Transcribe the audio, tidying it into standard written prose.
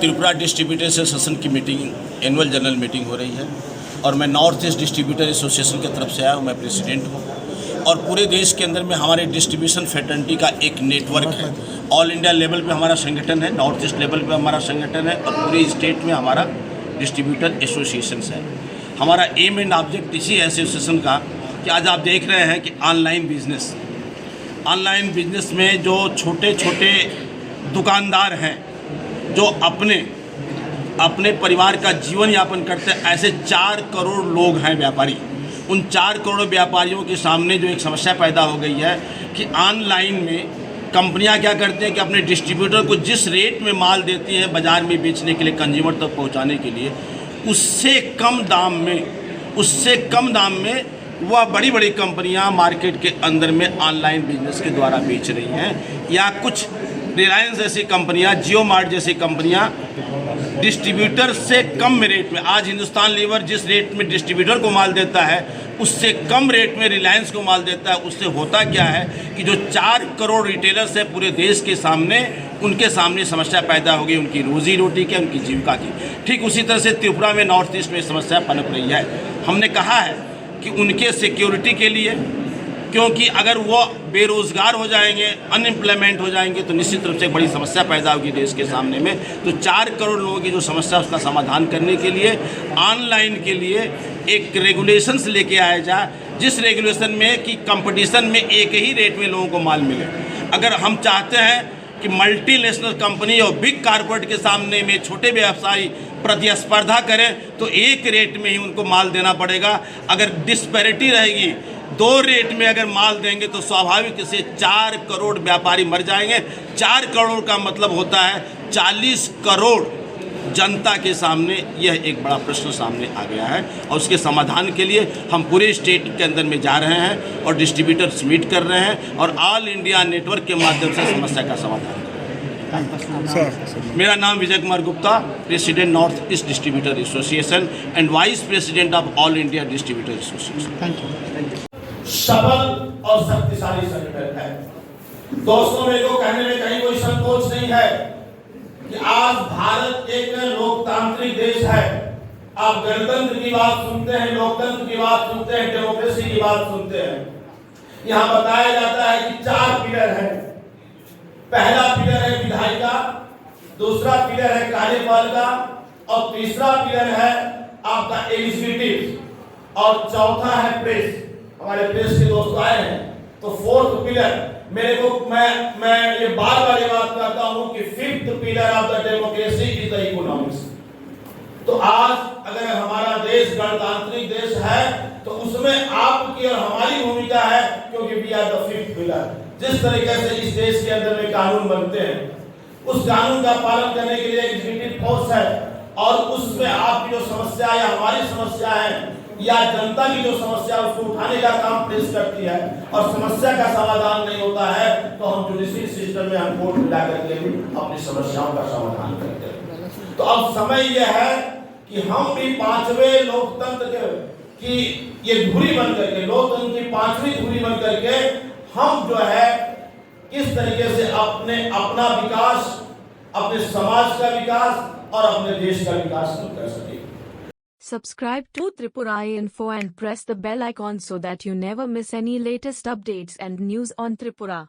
Tripura distributor association की meeting annual general meeting हो रही है और मैं नॉर्थ ईस्ट डिस्ट्रीब्यूटर एसोसिएशन की तरफ से आया हूँ। मैं प्रेसिडेंट हूँ और पूरे देश के अंदर में हमारे डिस्ट्रीब्यूशन फैटर्निटी का एक नेटवर्क है। ऑल इंडिया लेवल पे हमारा संगठन है, नॉर्थ ईस्ट लेवल पे हमारा संगठन है और पूरे स्टेट में हमारा डिस्ट्रीब्यूटर एसोसिएशन है। हमारा एम एंड ऑब्जेक्ट इसी एसोसिएशन का कि आज आप देख रहे हैं कि ऑनलाइन बिजनेस में जो छोटे छोटे दुकानदार हैं जो अपने परिवार का जीवन यापन करते हैं, ऐसे 4 करोड़ लोग हैं व्यापारी। उन 4 करोड़ व्यापारियों के सामने जो एक समस्या पैदा हो गई है कि ऑनलाइन में कंपनियां क्या करती हैं कि अपने डिस्ट्रीब्यूटर को जिस रेट में माल देती हैं बाज़ार में बेचने के लिए, कंज्यूमर तक पहुंचाने के लिए, उससे कम दाम में वह बड़ी बड़ी कंपनियां मार्केट के अंदर में ऑनलाइन बिजनेस के द्वारा बेच रही हैं। या कुछ रिलायंस जैसी कंपनियां, जियो मार्ट जैसी कंपनियां डिस्ट्रीब्यूटर से कम रेट में, आज हिंदुस्तान लीवर जिस रेट में डिस्ट्रीब्यूटर को माल देता है उससे कम रेट में रिलायंस को माल देता है। उससे होता क्या है कि जो 4 करोड़ रिटेलर्स है पूरे देश के सामने, उनके सामने समस्या पैदा हो गई, उनकी रोजी रोटी की, उनकी जीविका की। ठीक उसी तरह से त्रिपुरा में, नॉर्थ ईस्ट में समस्या पनप रही है। हमने कहा है कि उनके सिक्योरिटी के लिए, क्योंकि अगर वो बेरोज़गार हो जाएंगे, अनएम्प्लॉयमेंट हो जाएंगे तो निश्चित रूप से एक बड़ी समस्या पैदा होगी देश के सामने में। तो 4 करोड़ लोगों की जो समस्या उसका समाधान करने के लिए ऑनलाइन के लिए एक रेगुलेशंस लेके आया जाए, जिस रेगुलेशन में कि कंपटीशन में एक ही रेट में लोगों को माल मिले। अगर हम चाहते हैं कि मल्टीनेशनल कंपनी और बिग कॉर्पोरेट के सामने में छोटे व्यवसायी प्रतिस्पर्धा करें तो एक रेट में ही उनको माल देना पड़ेगा। अगर डिस्पैरिटी रहेगी, 2 रेट में अगर माल देंगे तो स्वाभाविक से 4 करोड़ व्यापारी मर जाएंगे। 4 करोड़ का मतलब होता है 40 करोड़ जनता के सामने यह एक बड़ा प्रश्न सामने आ गया है और उसके समाधान के लिए हम पूरे स्टेट के अंदर में जा रहे हैं और डिस्ट्रीब्यूटर्स मीट कर रहे हैं और ऑल इंडिया नेटवर्क के माध्यम से समस्या का समाधान कर रहे हैं। मेरा नाम Vijay Kumar Gupta, president North East distributor association and vice president of all India distributor association. Thank you. सबल और शक्तिशाली संगठन है दोस्तों। मेरे को कहने में कहीं कोई संकोच नहीं है कि आज भारत एक लोकतांत्रिक देश है। आप गणतंत्र की बात सुनते हैं, लोकतंत्र की बात सुनते हैं, डेमोक्रेसी की बात सुनते हैं। यहाँ बताया जाता है कि 4 पिलर हैं। पहला पिलर है विधायिका, दूसरा पिलर है कार्यपाल का और तीसरा पिलर है आपका एग्जीक्यूटिव और चौथा है प्रेस। हमारे प्रेस के दोस्त आए हैं तो 4th पिलर मेरे को मैं ये बार ये बात करता हूं कि 5th pillar of the democracy is the economics. तो आज अगर हमारा देश गणतांत्रिक देश है तो उसमें आपकी और हमारी भूमिका है, क्योंकि we are the 5th pillar. जिस तरीके से इस देश के अंदर में कानून बनते हैं उस कानून का पालन करने के लिए एग्जीक्यूटिव फोर्स है और उसमें आपकी जो समस्या या हमारी समस्या है या जनता की जो समस्या उसको उठाने का काम प्रेस करती है और समस्या का समाधान नहीं होता है तो हम जुडिशियल सिस्टम में हम कोर्ट मिला करके भी अपनी समस्याओं का समाधान करते हैं। तो अब समय यह है कि हम भी 5वें लोकतंत्र की ये धुरी बन करके, लोकतंत्र की 5वीं धुरी बन करके हम जो है किस तरीके से अपना विकास, अपने समाज का विकास और अपने देश का विकास कर सके। Subscribe to Tripura Info and press the bell icon so that you never miss any latest updates and news on Tripura.